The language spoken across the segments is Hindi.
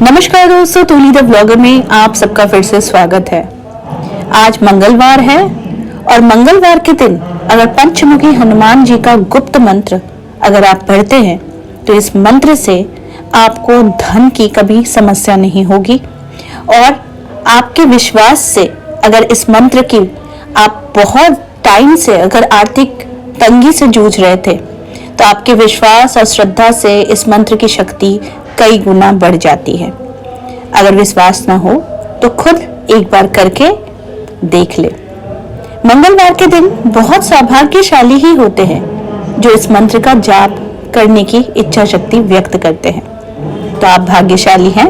नमस्कार दोस्तों, तूली द ब्लॉगर में आप सबका फिर से स्वागत है। आज मंगलवार है और मंगलवार के दिन अगर पंचमुखी हनुमान जी का गुप्त मंत्र अगर आप पढ़ते हैं तो इस मंत्र से आपको धन की कभी समस्या नहीं होगी और आपके विश्वास से अगर इस मंत्र की आप बहुत टाइम से अगर आर्थिक तंगी से जूझ रहे थे तो आपके विश्वास और श्रद्धा से इस मंत्र की शक्ति कई गुना बढ़ जाती है। अगर विश्वास ना हो तो खुद एक बार करके देख ले। मंगलवार के दिन बहुत सौभाग्यशाली ही होते हैं जो इस मंत्र का जाप करने की इच्छा शक्ति व्यक्त करते हैं। तो आप भाग्यशाली हैं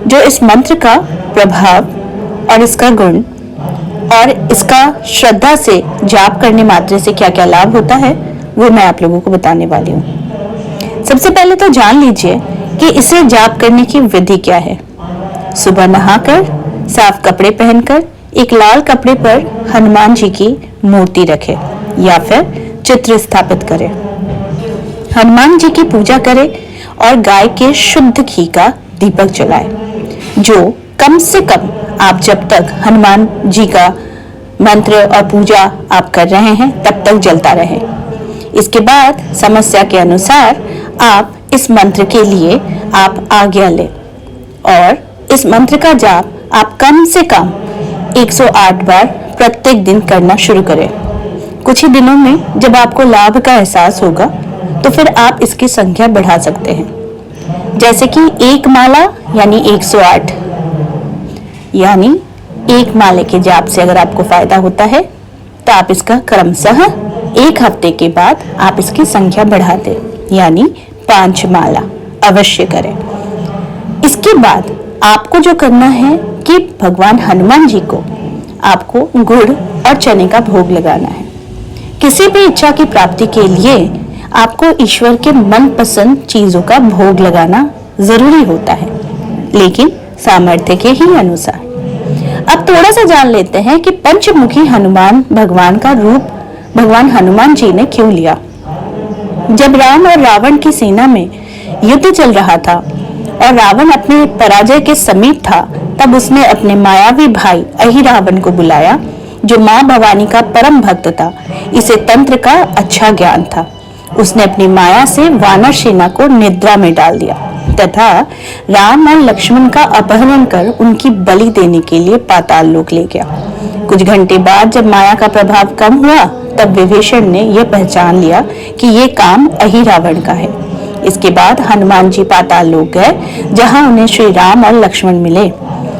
जो इस मंत्र का प्रभाव और इसका गुण और इसका श्रद्धा से जाप करने मात्र से क्या क्या लाभ होता है वो मैं आप लोगों को बताने वाली हूँ। सबसे पहले तो जान लीजिए कि इसे जाप करने की विधि क्या है। सुबह नहाकर साफ कपड़े पहनकर एक लाल कपड़े पर हनुमान जी की मूर्ति रखें या फिर चित्र स्थापित करें। हनुमान जी की पूजा करें और गाय के शुद्ध घी का दीपक जलाएं जो कम से कम आप जब तक हनुमान जी का मंत्र और पूजा आप कर रहे हैं तब तक जलता रहे। इसके बाद समस्या के अनुसार आप इस मंत्र के लिए आप आज्ञा लें और इस मंत्र का जाप आप कम से कम 108 बार प्रत्येक दिन करना शुरू करें। कुछ ही दिनों में जब आपको लाभ का एहसास होगा तो फिर आप इसकी संख्या बढ़ा सकते हैं। जैसे कि एक माला यानी 108 यानी एक माले के जाप से अगर आपको फायदा होता है तो आप इसका क्रमशः एक हफ्ते के बाद आप इसकी संख्या बढ़ा दें यानी 5 माला अवश्य करें। इसके बाद आपको जो करना है कि भगवान हनुमान जी को आपको गुड़ और चने का भोग लगाना है। किसी भी इच्छा की प्राप्ति के लिए आपको ईश्वर के मनपसंद चीजों का भोग लगाना जरूरी होता है, लेकिन सामर्थ्य के ही अनुसार। अब थोड़ा सा जान लेते हैं कि पंचमुखी हनुमान भगवान का रूप भगवान हनुमान जी ने क्यों लिया। जब राम और रावण की सेना में युद्ध चल रहा था और रावण अपने पराजय के समीप था तब उसने अपने मायावी भाई अहिरावण को बुलाया जो मां भवानी का परम भक्त था। इसे तंत्र का अच्छा ज्ञान था। उसने अपनी माया से वानर सेना को निद्रा में डाल दिया तथा राम और लक्ष्मण का अपहरण कर उनकी बलि देने के लिए पाताल लोक ले गया। कुछ घंटे बाद जब माया का प्रभाव कम हुआ तब विभीषण ने यह पहचान लिया कि ये काम अहिरावण का है। इसके बाद हनुमान जी पाताल लोक गए जहां उन्हें श्री राम और लक्ष्मण मिले।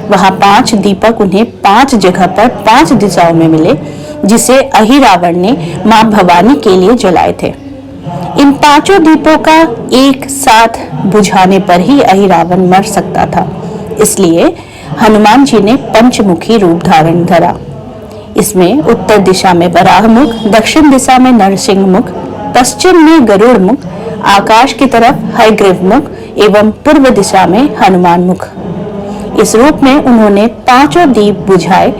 वहां 5 दीपक उन्हें 5 जगह पर 5 दिशाओं में मिले जिसे अहिरावण ने मां भवानी के लिए जलाए थे। इन 5 दीपों का एक साथ बुझाने पर ही अहिरावण मर सकता था, इसलिए हनुमान जी ने पंचमुखी रूप धारण करा। इसमें उत्तर दिशा में वराह मुख, दक्षिण दिशा में नरसिंह मुख, पश्चिम में गरुड़ मुख, आकाश की तरफ हयग्रीव मुख एवं पूर्व दिशा में हनुमान मुख। इस रूप में उन्होंने 5 दीप बुझाए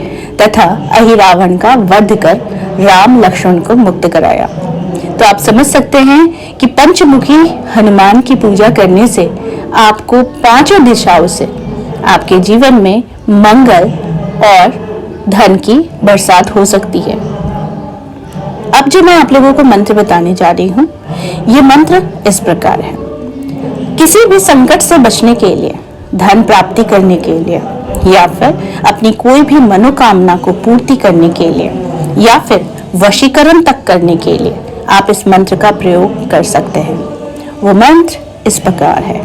तथा अहिरावण का वध कर राम लक्ष्मण को मुक्त कराया। तो आप समझ सकते हैं कि पंचमुखी हनुमान की पूजा करने से आपको 5 दिशाओं से आपके जीवन में मंगल और धन की बरसात हो सकती है। अब जो मैं आप लोगों को मंत्र बताने जा रही हूँ, ये मंत्र इस प्रकार है। किसी भी संकट से बचने के लिए, धन प्राप्ति करने के लिए या फिर अपनी कोई भी मनोकामना को पूर्ति करने के लिए या फिर वशीकरण तक करने के लिए आप इस मंत्र का प्रयोग कर सकते हैं। वो मंत्र इस प्रकार है।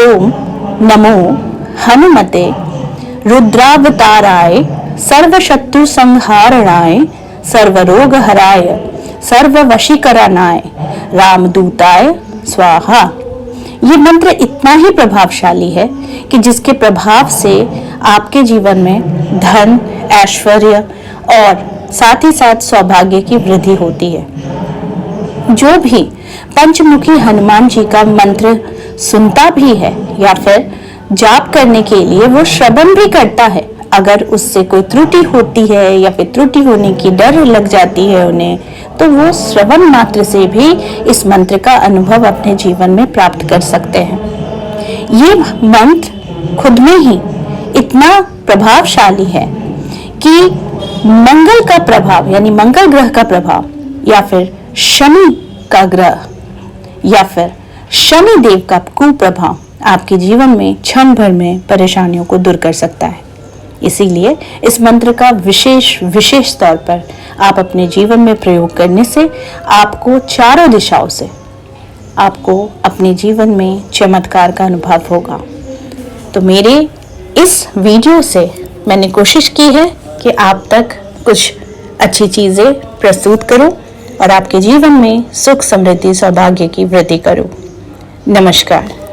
ओम नमो हनुमते रुद्रावताराय सर्वशत्रु संहारणाय सर्वरोग हराय सर्ववशीकरणाय रामदूताय स्वाहा। ये मंत्र इतना ही प्रभावशाली है कि जिसके प्रभाव से आपके जीवन में धन, ऐश्वर्य और साथ ही साथ सौभाग्य की वृद्धि होती है। जो भी पंचमुखी हनुमान जी का मंत्र सुनता भी है या फिर जाप करने के लिए वो श्रवण भी करता है, अगर उससे कोई त्रुटि होती है या फिर त्रुटि होने की डर लग जाती है उन्हें, तो वो श्रवण मात्र से भी इस मंत्र का अनुभव अपने जीवन में प्राप्त कर सकते हैं। ये मंत्र खुद में ही इतना प्रभावशाली है कि मंगल का प्रभाव यानी मंगल ग्रह का प्रभाव या फिर शनि का ग्रह या फिर शनि देव का कुप्रभाव आपके जीवन में क्षण भर में परेशानियों को दूर कर सकता है। इसीलिए इस मंत्र का विशेष तौर पर आप अपने जीवन में प्रयोग करने से आपको चारों दिशाओं से आपको अपने जीवन में चमत्कार का अनुभव होगा। तो मेरे इस वीडियो से मैंने कोशिश की है कि आप तक कुछ अच्छी चीजें प्रस्तुत करूं और आपके जीवन में सुख समृद्धि सौभाग्य की वृद्धि करूं। नमस्कार।